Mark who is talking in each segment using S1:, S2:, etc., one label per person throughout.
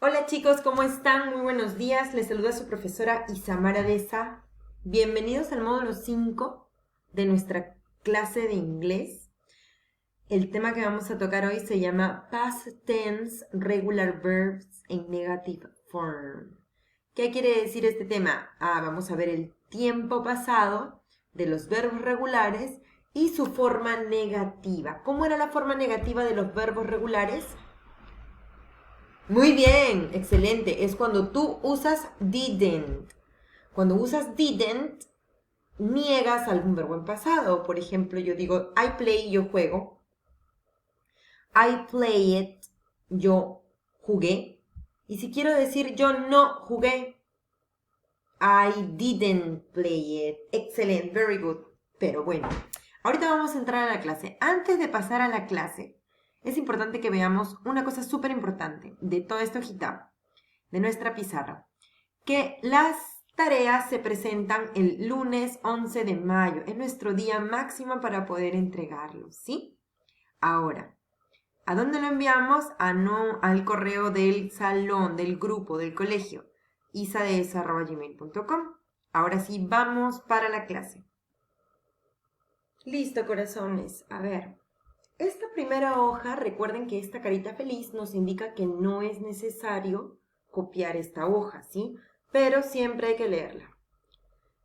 S1: Hola chicos, ¿cómo están? Muy buenos días. Les saluda su profesora Isamara Deza. Bienvenidos al módulo 5 de nuestra clase de inglés. El tema que vamos a tocar hoy se llama Past Tense Regular Verbs in Negative Form. ¿Qué quiere decir este tema? Vamos a ver el tiempo pasado de los verbos regulares y su forma negativa. ¿Cómo era la forma negativa de los verbos regulares? Muy bien, excelente. Es cuando tú usas didn't. Cuando usas didn't, niegas algún verbo en pasado. Por ejemplo, yo digo I play, yo juego. I played, yo jugué. Y si quiero decir yo no jugué, I didn't play it. Excelente, very good. Pero bueno, ahorita vamos a entrar a la clase. Antes de pasar a la clase, es importante que veamos una cosa súper importante de todo esto hojita, de nuestra pizarra, que las tareas se presentan el lunes 11 de mayo. Es nuestro día máximo para poder entregarlo, ¿sí? Ahora, ¿a dónde lo enviamos? Al correo del salón, del grupo, del colegio, isadeesa@gmail.com. Ahora sí, vamos para la clase. Listo, corazones. A ver, esta primera hoja, recuerden que esta carita feliz nos indica que no es necesario copiar esta hoja, ¿sí? Pero siempre hay que leerla.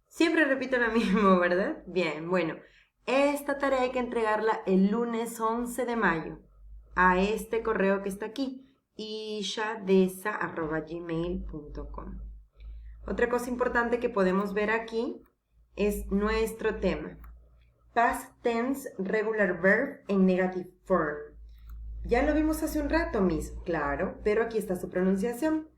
S1: Siempre repito lo mismo, ¿verdad? Bien, bueno, esta tarea hay que entregarla el lunes 11 de mayo a este correo que está aquí, ishadesa@gmail.com. Otra cosa importante que podemos ver aquí es nuestro tema. Past tense regular verb en negative form. Ya lo vimos hace un rato, Miss. Claro, pero aquí está su pronunciación.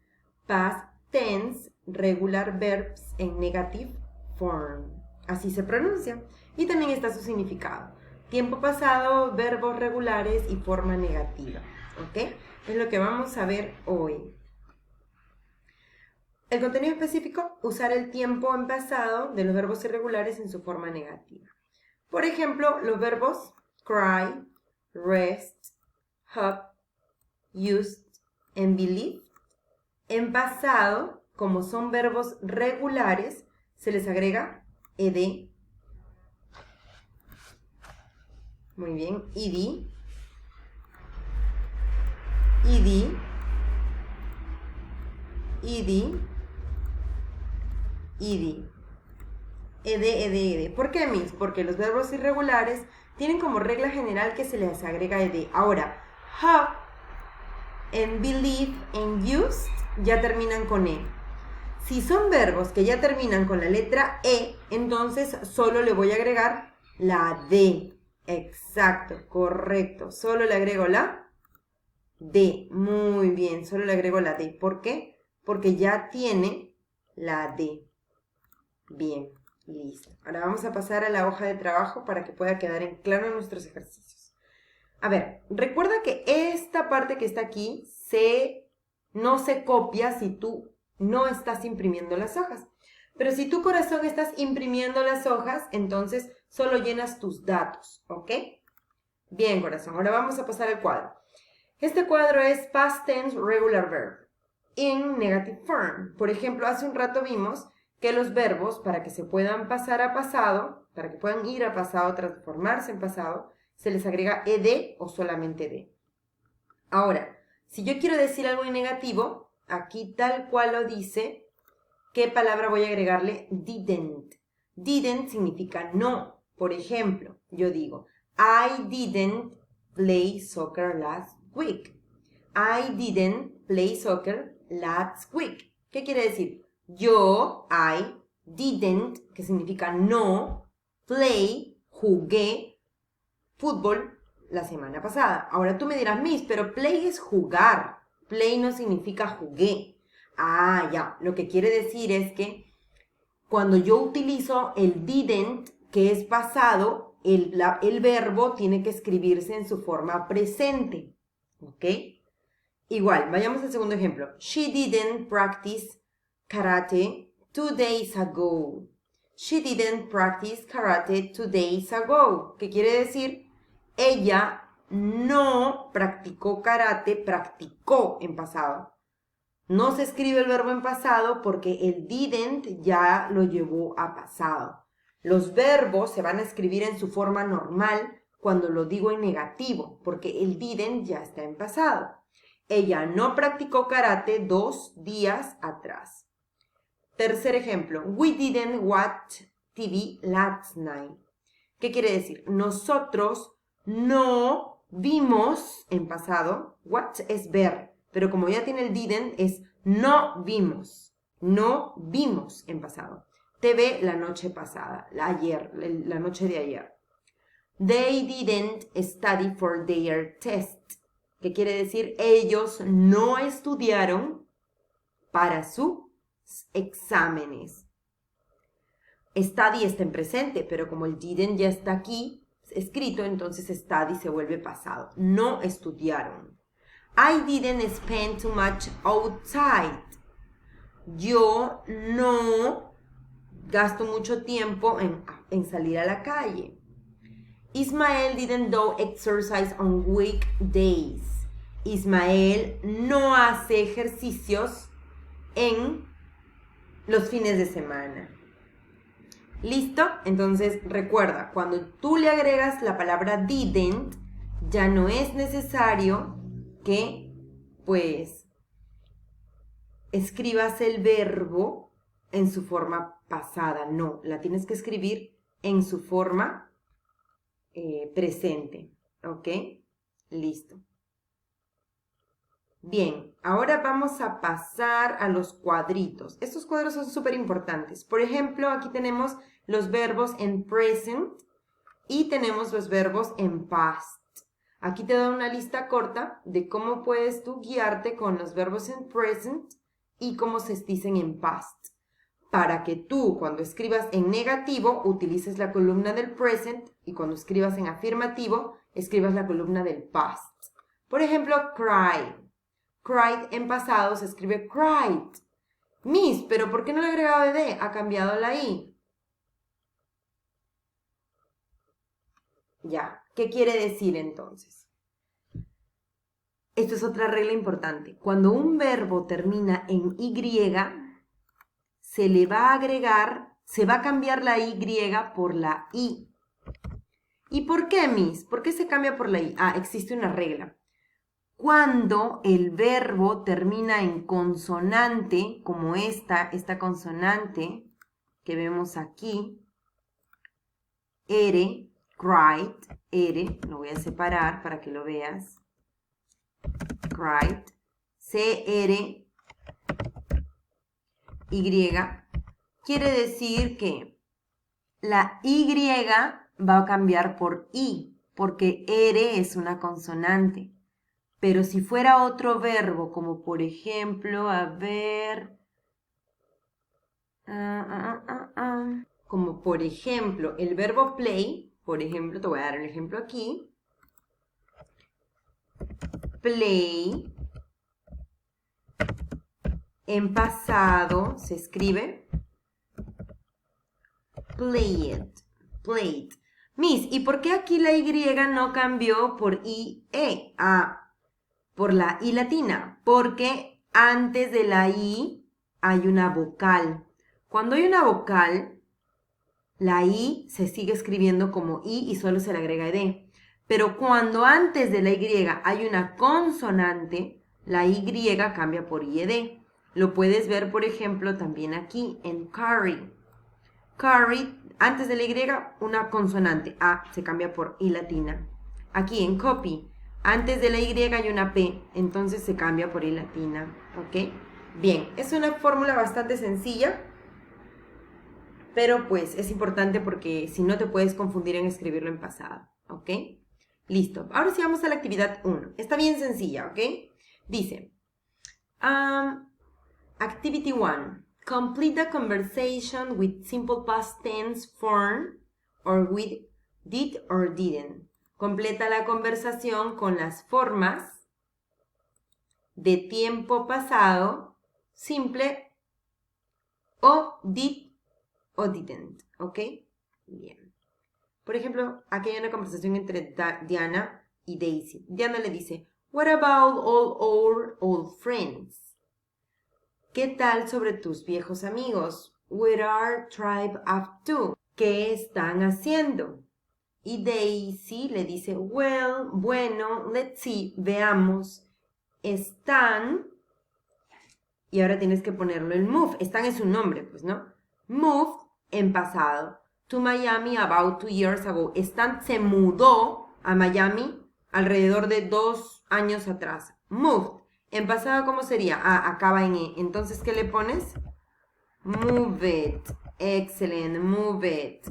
S1: Past tense regular verbs en negative form. Así se pronuncia. Y también está su significado. Tiempo pasado, verbos regulares y forma negativa. ¿Ok? Es lo que vamos a ver hoy. El contenido específico, usar el tiempo en pasado de los verbos irregulares en su forma negativa. Por ejemplo, los verbos cry, rest, hope, used and believe. En pasado, como son verbos regulares, se les agrega ed. Muy bien, id, id, id, id. Ed. ¿Por qué, Miss? Porque los verbos irregulares tienen como regla general que se les agrega ed. Ahora, hope and believe and used ya terminan con e. Si son verbos que ya terminan con la letra e, entonces solo le voy a agregar la d. Exacto, correcto. Solo le agrego la d. Muy bien, solo le agrego la d. ¿Por qué? Porque ya tiene la d. Bien. Listo. Ahora vamos a pasar a la hoja de trabajo para que pueda quedar en claro nuestros ejercicios. A ver, recuerda que esta parte que está aquí no se copia si tú no estás imprimiendo las hojas. Pero si tu corazón estás imprimiendo las hojas, entonces solo llenas tus datos, ¿ok? Bien, corazón. Ahora vamos a pasar al cuadro. Este cuadro es past tense regular verb in negative form. Por ejemplo, hace un rato vimos que los verbos, para que se puedan pasar a pasado, para que puedan ir a pasado, transformarse en pasado, se les agrega ed o solamente ed. Ahora, si yo quiero decir algo en negativo, aquí tal cual lo dice, ¿qué palabra voy a agregarle? Didn't. Didn't significa no. Por ejemplo, yo digo, I didn't play soccer last week. I didn't play soccer last week. ¿Qué quiere decir? Yo, I, didn't, que significa no, play, jugué fútbol la semana pasada. Ahora tú me dirás, Miss, pero play es jugar. Play no significa jugué. Ya. Lo que quiere decir es que cuando yo utilizo el didn't, que es pasado, el verbo tiene que escribirse en su forma presente. ¿Ok? Igual, vayamos al segundo ejemplo. She didn't practice karate 2 days ago. She didn't practice karate 2 days ago. ¿Qué quiere decir? Ella no practicó karate, practicó en pasado No se escribe el verbo en pasado porque el didn't ya lo llevó a pasado. Los verbos se van a escribir en su forma normal cuando lo digo en negativo, porque el didn't ya está en pasado. Ella no practicó karate 2 días atrás. Tercer ejemplo, we didn't watch TV last night. ¿Qué quiere decir? Nosotros no vimos en pasado. Watch es ver, pero como ya tiene el didn't es no vimos. No vimos en pasado. TV la noche pasada, la noche de ayer. They didn't study for their test. ¿Qué quiere decir? Ellos no estudiaron para sus exámenes. Study está en presente, pero como el didn't ya está aquí escrito, entonces study se vuelve pasado. No estudiaron. I didn't spend too much outside. Yo no gasto mucho tiempo en salir a la calle. Ismael didn't do exercise on weekdays. Ismael no hace ejercicios en los fines de semana. ¿Listo? Entonces recuerda, cuando tú le agregas la palabra didn't, ya no es necesario que pues escribas el verbo en su forma pasada. No, la tienes que escribir en su forma presente. ¿Ok? Listo. Bien, ahora vamos a pasar a los cuadritos. Estos cuadros son súper importantes. Por ejemplo, aquí tenemos los verbos en present y tenemos los verbos en past. Aquí te da una lista corta de cómo puedes tú guiarte con los verbos en present y cómo se dicen en past. Para que tú, cuando escribas en negativo, utilices la columna del present y cuando escribas en afirmativo, escribas la columna del past. Por ejemplo, cry. Cried en pasado se escribe cried. Miss, ¿pero por qué no le he agregado ed? Ha cambiado la i. Ya, ¿qué quiere decir entonces? Esto es otra regla importante. Cuando un verbo termina en y, se le va a agregar, se va a cambiar la y por la i. ¿Y por qué, Miss? ¿Por qué se cambia por la i? Ah, existe una regla. Cuando el verbo termina en consonante, como esta consonante que vemos aquí, ere, cried, ere, lo voy a separar para que lo veas, cried, c-r, y, quiere decir que la y va a cambiar por i, porque ere es una consonante. Pero si fuera otro verbo, como por ejemplo, a ver, como por ejemplo, el verbo play, por ejemplo, te voy a dar el ejemplo aquí. Play, en pasado se escribe played, played. Miss, ¿y por qué aquí la Y no cambió por IE? Por la I latina, porque antes de la I hay una vocal. Cuando hay una vocal, la I se sigue escribiendo como I y solo se le agrega ed. Pero cuando antes de la Y hay una consonante, la Y cambia por IED. Lo puedes ver, por ejemplo, también aquí en carry. Carry, antes de la Y, una consonante, A, se cambia por I latina. Aquí en copy, antes de la Y hay una P, entonces se cambia por I latina, ¿ok? Bien, es una fórmula bastante sencilla, pero pues es importante porque si no te puedes confundir en escribirlo en pasado, ¿ok? Listo, ahora sí vamos a la actividad 1. Está bien sencilla, ¿ok? Dice, Activity 1. Complete the conversation with simple past tense form or with did or didn't. Completa la conversación con las formas de tiempo pasado, simple, o did o didn't, ¿ok? Bien. Por ejemplo, aquí hay una conversación entre Diana y Daisy. Diana le dice, what about all our old friends? ¿Qué tal sobre tus viejos amigos? What are tribe up to? ¿Qué están haciendo? Y Daisy le dice, well, bueno, let's see, veamos. Están, y ahora tienes que ponerlo en move. Están es un nombre, pues, ¿no? Moved en pasado. To Miami about 2 years ago. Stan se mudó a Miami alrededor de 2 años atrás. Moved. En pasado, ¿cómo sería? Ah, acaba en E. Entonces, ¿qué le pones? Move it. Excellent. Move it.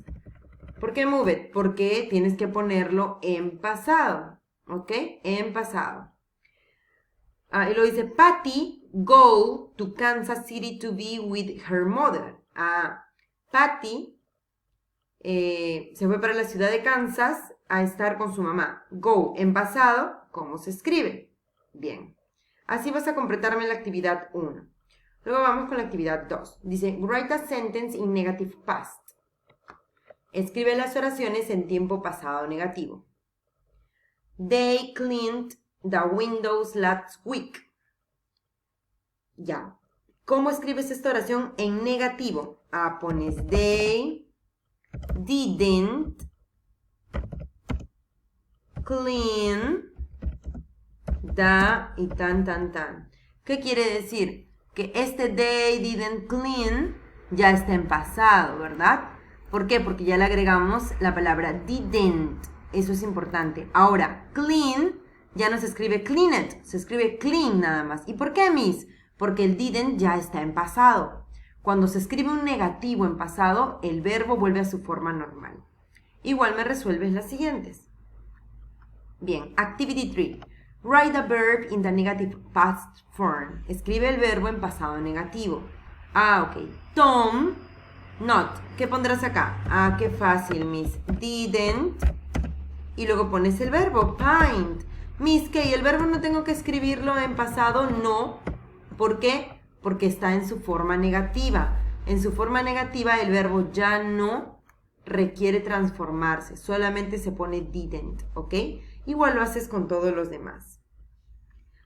S1: ¿Por qué move it? Porque tienes que ponerlo en pasado. ¿Ok? En pasado. Y lo dice, Patty go to Kansas City to be with her mother. Patty se fue para la ciudad de Kansas a estar con su mamá. Go en pasado, ¿cómo se escribe? Bien. Así vas a completarme la actividad 1. Luego vamos con la actividad 2. Dice, write a sentence in negative past. Escribe las oraciones en tiempo pasado negativo. They cleaned the windows last week. Ya. ¿Cómo escribes esta oración en negativo? Pones they didn't clean the y tan. ¿Qué quiere decir? Que este they didn't clean ya está en pasado, ¿verdad? ¿Por qué? Porque ya le agregamos la palabra didn't. Eso es importante. Ahora, clean ya no se escribe cleaned, se escribe clean nada más. ¿Y por qué, Miss? Porque el didn't ya está en pasado. Cuando se escribe un negativo en pasado, el verbo vuelve a su forma normal. Igual me resuelves las siguientes. Bien, activity 3. Write the verb in the negative past form. Escribe el verbo en pasado negativo. Ok. Tom, not. ¿Qué pondrás acá? Qué fácil, Miss. Didn't. Y luego pones el verbo, paint. Miss, ¿qué? ¿El verbo no tengo que escribirlo en pasado? No. ¿Por qué? Porque está en su forma negativa. En su forma negativa el verbo ya no requiere transformarse. Solamente se pone didn't, ¿ok? Igual lo haces con todos los demás.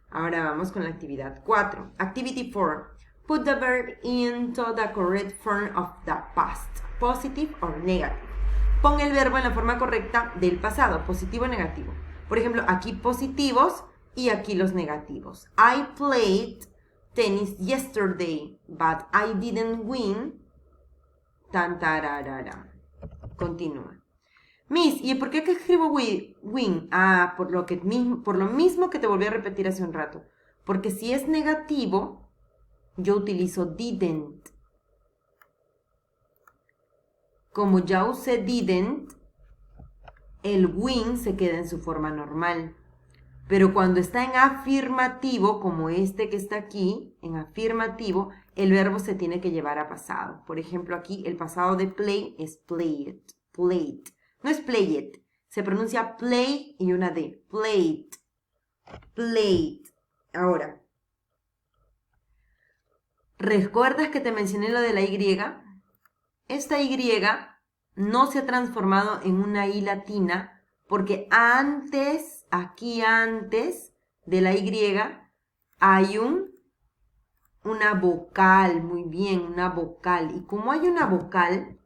S1: Ahora vamos con la actividad 4. Activity 4. Put the verb into the correct form of the past. Positive or negative. Pon el verbo en la forma correcta del pasado, positivo o negativo. Por ejemplo, aquí positivos y aquí los negativos. I played tennis yesterday, but I didn't win. Continúa. Miss, ¿y por qué escribo win? Por lo mismo que te volví a repetir hace un rato. Porque si es negativo, yo utilizo didn't. Como ya usé didn't, el win se queda en su forma normal. Pero cuando está en afirmativo, como este que está aquí, en afirmativo, el verbo se tiene que llevar a pasado. Por ejemplo, aquí el pasado de play es played. Played. No es played. Se pronuncia play y una D. Played. Played. Ahora, ¿recuerdas que te mencioné lo de la Y? Esta Y no se ha transformado en una I latina porque antes, aquí antes de la Y, hay una vocal, muy bien, una vocal. Y como hay una vocal,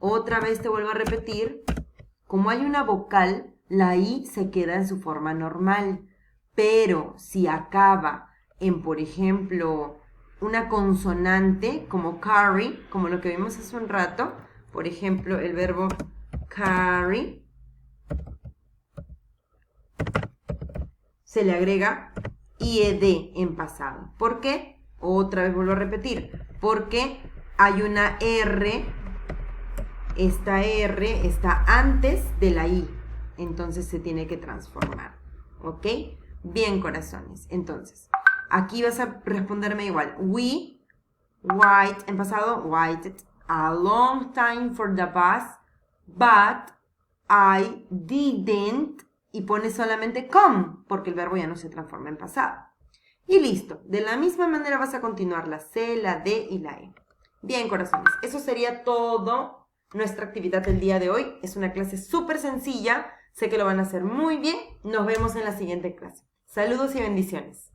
S1: otra vez te vuelvo a repetir, como hay una vocal, la I se queda en su forma normal. Pero si acaba en, por ejemplo, una consonante como carry, como lo que vimos hace un rato, por ejemplo, el verbo carry, se le agrega IED en pasado. ¿Por qué? Otra vez vuelvo a repetir. Porque hay una R, esta R está antes de la I, entonces se tiene que transformar. ¿Ok? Bien, corazones. Entonces, aquí vas a responderme igual. We wait, en pasado, waited a long time for the bus, but I didn't, y pones solamente come, porque el verbo ya no se transforma en pasado. Y listo. De la misma manera vas a continuar la C, la D y la E. Bien, corazones. Eso sería todo nuestra actividad del día de hoy. Es una clase súper sencilla. Sé que lo van a hacer muy bien. Nos vemos en la siguiente clase. Saludos y bendiciones.